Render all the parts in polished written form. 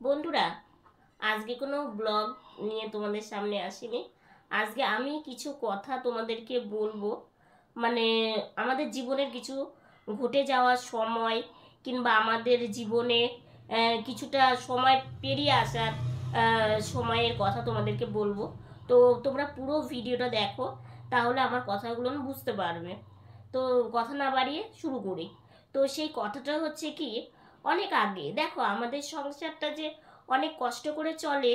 বন্ধুরা, আজকে কোনো ব্লগ নিয়ে তোমাদের সামনে আসিনি। আজকে আমি কিছু কথা তোমাদেরকে বলবো। মানে আমাদের জীবনের কিছু ঘটে যাওয়ার সময় কিংবা আমাদের জীবনে কিছুটা সময় পেরিয়ে আসার সময়ের কথা তোমাদেরকে বলবো। তো তোমরা পুরো ভিডিওটা দেখো, তাহলে আমার কথাগুলো বুঝতে পারবে। তো কথা না বাড়িয়ে শুরু করি। তো সেই কথাটা হচ্ছে কি, অনেক আগে দেখো আমাদের সংসারটা যে অনেক কষ্ট করে চলে,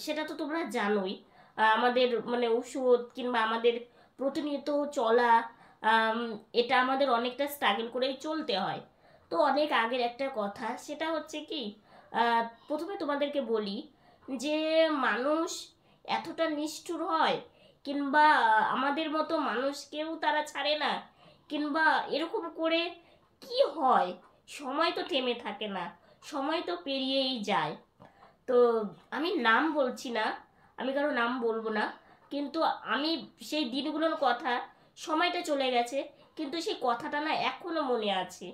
সেটা তো তোমরা জানোই। আমাদের মানে ওষুধ কিংবা আমাদের প্রতিনিয়ত চলা, আম, এটা আমাদের অনেকটা স্ট্রাগল করেই চলতে হয়। তো অনেক আগের একটা কথা, সেটা হচ্ছে কি, প্রথমে তোমাদেরকে বলি যে মানুষ এতটা নিষ্ঠুর হয়, কিংবা আমাদের মতো মানুষকেও তারা ছাড়ে না, কিংবা এরকম করে কি হয়, সময় তো থেমে থাকে না, সময় তো পেরিয়েই যায়। তো আমি নাম বলছি না, আমি কারো নাম বলবো না, কিন্তু আমি সেই দিনগুলোর কথা, সময়টা চলে গেছে কিন্তু সেই কথাটা না এখনো মনে আছে।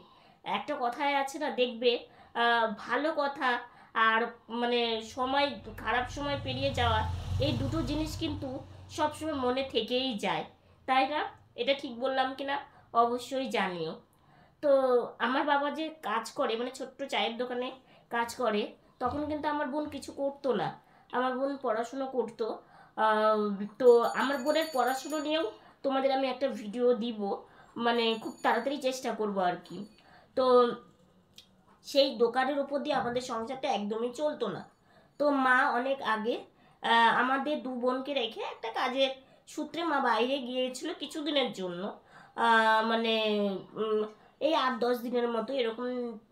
একটা কথায় আছে না, দেখবে ভালো কথা আর মানে সময়, খারাপ সময় পেরিয়ে যাওয়া, এই দুটো জিনিস কিন্তু সবসময় মনে থেকেই যায়, তাই না? এটা ঠিক বললাম কিনা অবশ্যই জানিও। তো আমার বাবা যে কাজ করে, মানে ছোট্ট চায়ের দোকানে কাজ করে, তখন কিন্তু আমার বোন কিছু করতো না, আমার বোন পড়াশুনো করতো। আহ, তো আমার বোনের পড়াশুনো নিয়েও তোমাদের আমি একটা ভিডিও দিব, মানে খুব তাড়াতাড়ি চেষ্টা করব আর কি। তো সেই দোকানের উপর দিয়ে আমাদের সংসারটা একদমই চলতো না। তো মা অনেক আগে আমাদের দু বোনকে রেখে একটা কাজের সূত্রে মা বাইরে গিয়েছিল কিছুদিনের জন্য। মানে উম, এই 8-10 দিনের মতো এরকম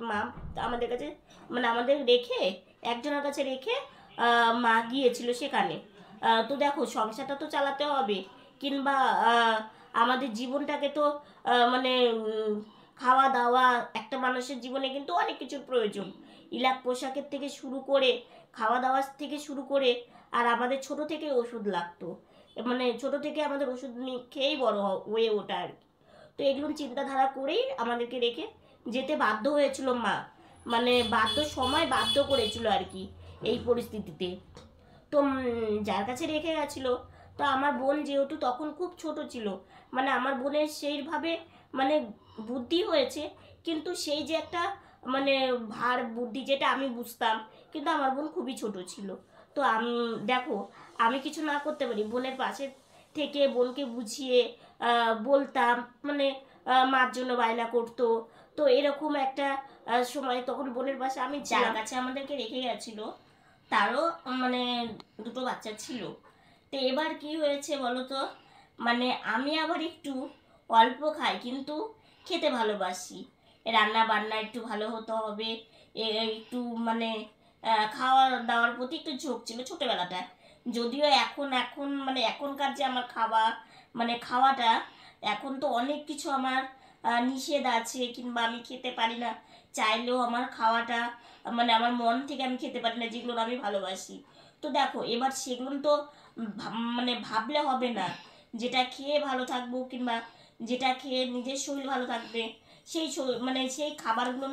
মা আমাদের কাছে, মানে আমাদের রেখে, একজনের কাছে রেখে মা গিয়েছিল সেখানে। তো দেখো সংসারটা তো চালাতে হবে, কিংবা আমাদের জীবনটাকে তো মানে খাওয়া দাওয়া, একটা মানুষের জীবনে কিন্তু অনেক কিছুর প্রয়োজন। ইলাক পোশাকের থেকে শুরু করে, খাওয়া দাওয়ার থেকে শুরু করে, আর আমাদের ছোট থেকে ওষুধ লাগতো, মানে ছোট থেকে আমাদের ওষুধ খেয়েই বড় হয়ে ওঠা আর কি। তো এগুলো চিন্তাধারা করেই আমাদেরকে রেখে যেতে বাধ্য হয়েছিল মা, মানে বাধ্য সময় বাধ্য করেছিল আর কি এই পরিস্থিতিতে। তো যার কাছে রেখে গেছিল, তো আমার বোন যেহেতু তখন খুব ছোট ছিল, মানে আমার বোনের সেইভাবে মানে বুদ্ধি হয়েছে, কিন্তু সেই যে একটা মানে ভার বুদ্ধি যেটা আমি বুঝতাম, কিন্তু আমার বোন খুবই ছোট ছিল। তো আমি, দেখো, আমি কিছু না করতে পারি, বোনের পাশে থেকে বোনকে বুঝিয়ে বলতাম, মানে মার জন্য বায়না করতো। তো এরকম একটা সময় তখন বোনের পাশে আমি ছিলাম, যার কাছে আমাদেরকে রেখে গেছিল তারও মানে দুটো বাচ্চা ছিল। তো এবার কি হয়েছে বলো তো, মানে আমি আবার একটু অল্প খাই কিন্তু খেতে ভালোবাসি, রান্না বান্না একটু ভালো হতে হবে, একটু মানে খাওয়া দাওয়ার প্রতি একটু ঝোঁক ছিল ছোটবেলাটায়। যদিও এখন এখন মানে এখনকার যে আমার খাওয়া, মানে খাওয়াটা, এখন তো অনেক কিছু আমার নিষেধ আছে, কিংবা আমি খেতে পারি না, চাইলেও আমার খাওয়াটা মানে আমার মন থেকে আমি খেতে পারি না যেগুলো আমি ভালোবাসি। তো দেখো এবার সেগুলো তো মানে ভাবলে হবে না, যেটা খেয়ে ভালো থাকবো কিংবা যেটা খেয়ে নিজের শরীর ভালো থাকবে, সেই মানে সেই খাবারগুলো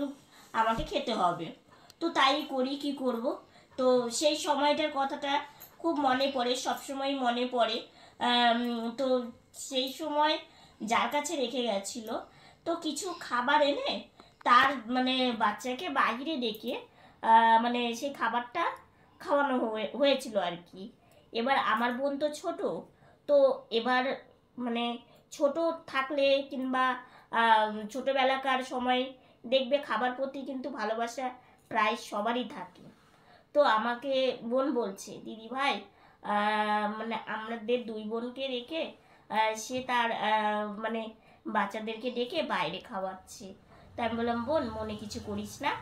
আমাকে খেতে হবে। তো তাই করি, কি করব। তো সেই সময়টার কথাটা খুব মনে পড়ে, সবসময় মনে পড়ে। তো সেই সময় যার কাছে রেখে গেছিল, তো কিছু খাবার এনে তার মানে বাচ্চাকে বাইরে ডেকে মানে সেই খাবারটা খাওয়ানো হয়েছিল আর কি। এবার আমার বোন তো ছোট, তো এবার মানে ছোট থাকলে কিংবা ছোটবেলাকার সময় দেখবে খাবার প্রতি কিন্তু ভালোবাসা প্রায় সবারই থাকে। তো আমাকে বোন বলছে, দিদি ভাই, মানে আমাদের দুই বোনকে রেখে সে তার মানে বাচ্চাদেরকে ডেকে বাইরে খাওয়াচ্ছে। তাই আমি বললাম, বোন মনে কিছু করিস না,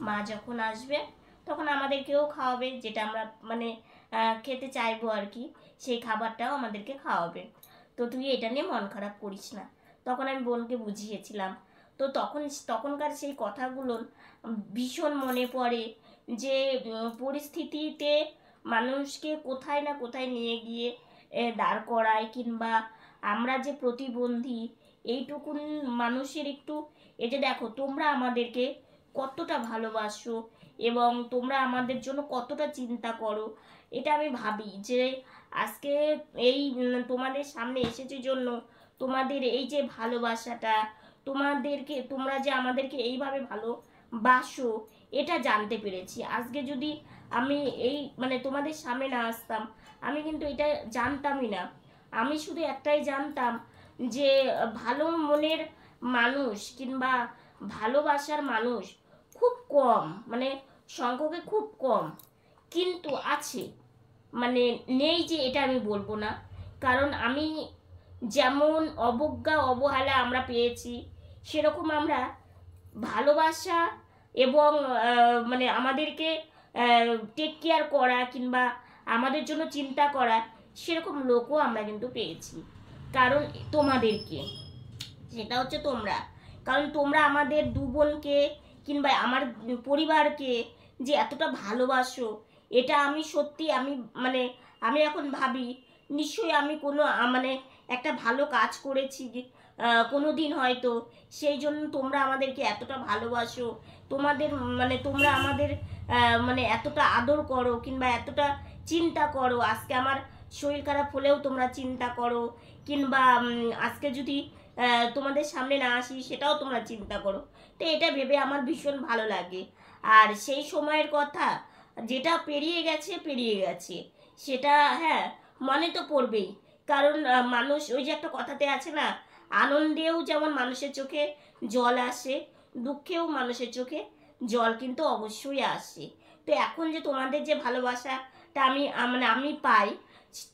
মা যখন আসবে তখন আমাদেরকেও খাওয়াবে, যেটা আমরা মানে খেতে চাইবো আর কি, সেই খাবারটাও আমাদেরকে খাওয়াবে। তো তুই এটা নিয়ে মন খারাপ করিস না। তখন আমি বোনকে বুঝিয়েছিলাম। তো তখনকার সেই কথাগুলো ভীষণ মনে পড়ে, যে পরিস্থিতিতে মানুষকে কোথায় না কোথায় নিয়ে গিয়ে দাঁড় করায়, কিংবা আমরা যে প্রতিবন্ধী, এইটুকুন মানুষের একটু, এই যে দেখো তোমরা আমাদেরকে কতটা ভালোবাসো এবং তোমরা আমাদের জন্য কতটা চিন্তা করো। এটা আমি ভাবি যে আজকে এই তোমাদের সামনে এসেছে জন্য তোমাদের এই যে ভালোবাসাটা, তোমরা যে আমাদেরকে এইভাবে ভালোবাসো এটা জানতে পেরেছি। আজকে যদি আমি এই তোমাদের সামনে না আসতাম, আমি কিন্তু এটা জানতামই না। আমি শুধু একটাই জানতাম যে ভালো মনের মানুষ কিংবা ভালোবাসার মানুষ খুব কম, সংখ্যকে খুব কম, কিন্তু আছে। নেই যে এটা আমি বলবো না, কারণ আমি যেমন অবজ্ঞা অবহেলা আমরা পেয়েছি, সেরকম আমরা ভালোবাসা এবং আমাদেরকে টেক কেয়ার করা কিংবা আমাদের জন্য চিন্তা করা সেরকম লোকও আমরা কিন্তু পেয়েছি। কারণ তোমাদেরকে, সেটা হচ্ছে তোমরা, কারণ তোমরা আমাদের দু বোনকে কিংবা আমার পরিবারকে যে এতটা ভালোবাসো, এটা আমি সত্যি আমি এখন ভাবি নিশ্চয়ই আমি কোনো একটা ভালো কাজ করেছি কোনো দিন হয়তো, সেই জন্য তোমরা আমাদেরকে এতটা ভালোবাসো। তোমাদের তোমরা আমাদের এতটা আদর করো কিংবা এতটা চিন্তা করো। আজকে আমার শরীর খারাপ হলেও তোমরা চিন্তা করো, কিংবা আজকে যদি তোমাদের সামনে না আসি সেটাও তোমরা চিন্তা করো। তো এটা ভেবে আমার ভীষণ ভালো লাগে। আর সেই সময়ের কথা যেটা পেরিয়ে গেছে সেটা হ্যাঁ মনে তো পড়বেই। কারণ মানুষ, ওই যে একটা কথাতে আছে না, আনন্দেও যেমন মানুষের চোখে জল আসে, দুঃখেও মানুষের চোখে জল কিন্তু অবশ্যই আসে। তো এখন যে তোমাদের যে ভালোবাসাটা আমি পাই,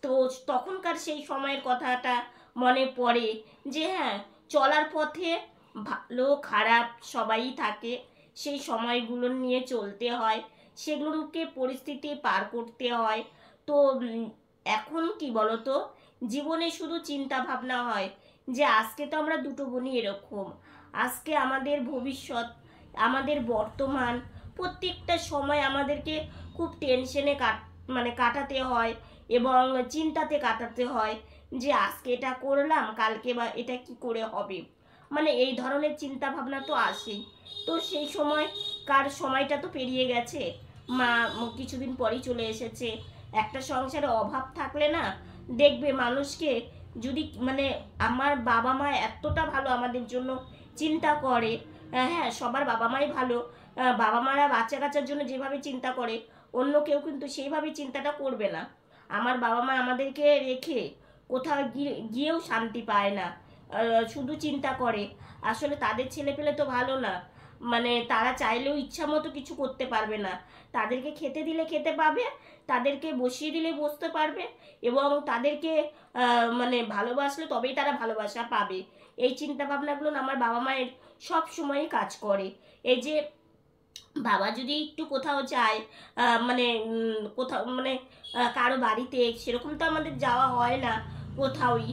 তো তখনকার সেই সময়ের কথাটা মনে পড়ে যে হ্যাঁ, চলার পথে ভালো খারাপ সবাই থাকে, সেই সময়গুলো নিয়ে চলতে হয়, সেগুলোকে পরিস্থিতি পার করতে হয়। তো এখন কি বলতো, জীবনে শুধু চিন্তা ভাবনা হয় যে আজকে তো আমরা দুটো বোনই এরকম, আজকে আমাদের ভবিষ্যৎ, আমাদের বর্তমান, প্রত্যেকটা সময় আমাদেরকে খুব টেনশনে কাটাতে হয় এবং চিন্তাতে কাটাতে হয় যে আজকে এটা করলাম, কালকে বা এটা কি করে হবে, এই ধরনের চিন্তা ভাবনা তো আসেই। তো সেই সময়টা তো পেরিয়ে গেছে, মা কিছুদিন পরই চলে এসেছে। একটা সংসারে অভাব থাকলে না, দেখবে মানুষকে যদি আমার বাবা মা এতটা ভালো আমাদের জন্য চিন্তা করে, হ্যাঁ সবার বাবা মাই ভালো, বাবা মারা বাচ্চা কাচ্চার জন্য যেভাবে চিন্তা করে অন্য কেউ কিন্তু সেইভাবে চিন্তাটা করবে না। আমার বাবা মা আমাদেরকে রেখে কোথাও গিয়েও শান্তি পায় না, শুধু চিন্তা করে আসলে তাদের ছেলে পেলে তো ভালো না, তারা চাইলেও ইচ্ছা মতো কিছু করতে পারবে না। তাদেরকে খেতে দিলে খেতে পাবে, তাদেরকে বসিয়ে দিলে বসতে পারবে, এবং তাদেরকে ভালোবাসলে তবেই তারা ভালোবাসা পাবে। এই চিন্তা ভাবনাগুলো আমার বাবা মায়ের সব সময়ই কাজ করে। এই যে বাবা যদি একটু কোথাও যায়, কোথাও কারো বাড়িতে, সেরকম তো আমাদের যাওয়া হয় না কোথাওই,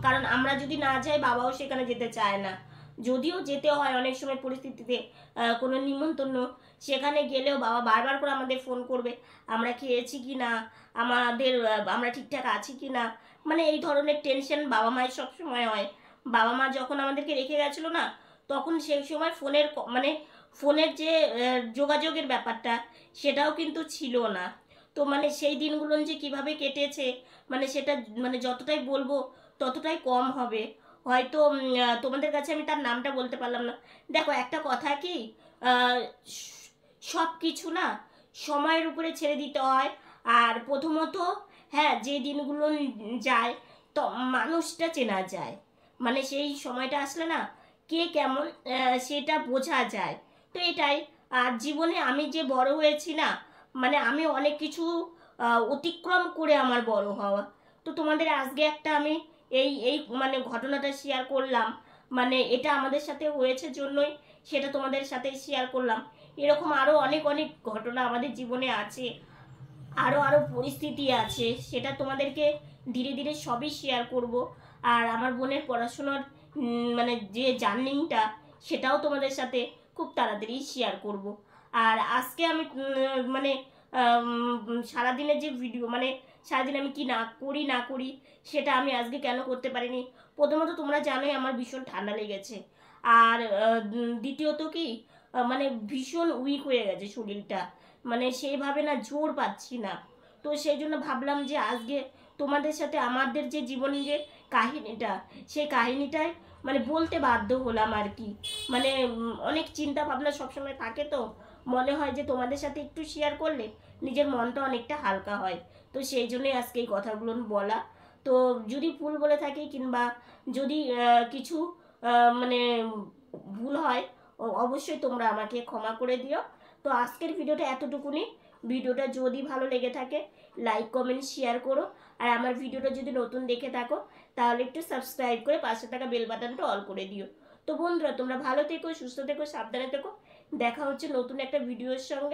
কারণ আমরা যদি না যাই বাবাও সেখানে যেতে চায় না। যদিও যেতে হয় অনেক সময় পরিস্থিতিতে, কোনো নিমন্ত্রণ, সেখানে গেলেও বাবা বারবার করে আমাদের ফোন করবে আমরা খেয়েছি কি না, আমরা ঠিকঠাক আছি কি না, এই ধরনের টেনশন বাবা মায়ের সব সময় হয়। বাবা মা যখন আমাদেরকে রেখে গেছিলো না, তখন সেই সময় ফোনের যে যোগাযোগের ব্যাপারটা সেটাও কিন্তু ছিল না। তো সেই দিনগুলো যে কিভাবে কেটেছে সেটা যতটাই বলবো ততটাই কম হবে। হয়তো তোমাদের কাছে আমি তার নামটা বলতে পারলাম না। দেখো একটা কথা কি, সব কিছু না সময়ের উপরে ছেড়ে দিতে হয়। আর প্রথমত হ্যাঁ, যে দিনগুলো যায় তো মানুষটা চেনা যায়, সেই সময়টা আসলে না কে কেমন সেটা বোঝা যায়। তো এটাই। আর জীবনে আমি যে বড় হয়েছি না, আমি অনেক কিছু অতিক্রম করে আমার বড় হওয়া। তো তোমাদের আজকে একটা আমি এই এই ঘটনাটা শেয়ার করলাম, এটা আমাদের সাথে হয়েছে জন্যই সেটা তোমাদের সাথে শেয়ার করলাম। এরকম আরও অনেক অনেক ঘটনা আমাদের জীবনে আছে, আরও আরও পরিস্থিতি আছে, সেটা তোমাদেরকে ধীরে ধীরে সবই শেয়ার করব। আর আমার বোনের পড়াশোনার যে জার্নিংটা, সেটাও তোমাদের সাথে খুব তাড়াতাড়ি শেয়ার করব। আর আজকে আমি সারাদিনের যে ভিডিও, সারাদিন আমি কি না করি সেটা আমি আজকে কেন করতে পারিনি। প্রথমত তোমরা জানোই আমার ভীষণ ঠান্ডা লেগেছে, আর দ্বিতীয়ত কি মানে ভীষণ উইক হয়ে গেছে শরীরটা, মানে সেইভাবে না জোর পাচ্ছি না। তো সেই জন্য ভাবলাম যে আজকে তোমাদের সাথে আমাদের যে জীবনের যে কাহিনীটা, সেই কাহিনীটাই মানে বলতে বাধ্য হলাম আর কি। মানে অনেক চিন্তা ভাবনা সবসময় থাকে, তো মনে হয় যে তোমাদের সাথে একটু শেয়ার করলে নিজের মনটা অনেকটা হালকা হয়। তো সেই জন্যই আজকে এই কথাগুলো বলা। তো যদি ভুল বলে থাকি কিংবা যদি কিছু মানে ভুল হয়, অবশ্যই তোমরা আমাকে ক্ষমা করে দিও। তো আজকের ভিডিওটা এতটুকুনি। ভিডিওটা যদি ভালো লেগে থাকে লাইক কমেন্ট শেয়ার করো। আর আমার ভিডিওটা যদি নতুন দেখে থাকো তাহলে একটু সাবস্ক্রাইব করে পাশে থাকা বেল বাটনটা অল করে দিও। তো বন্ধুরা, তোমরা ভালো থেকো, সুস্থ থেকো, সাবধানে থেকো। দেখা হচ্ছে নতুন একটা ভিডিওর সঙ্গে।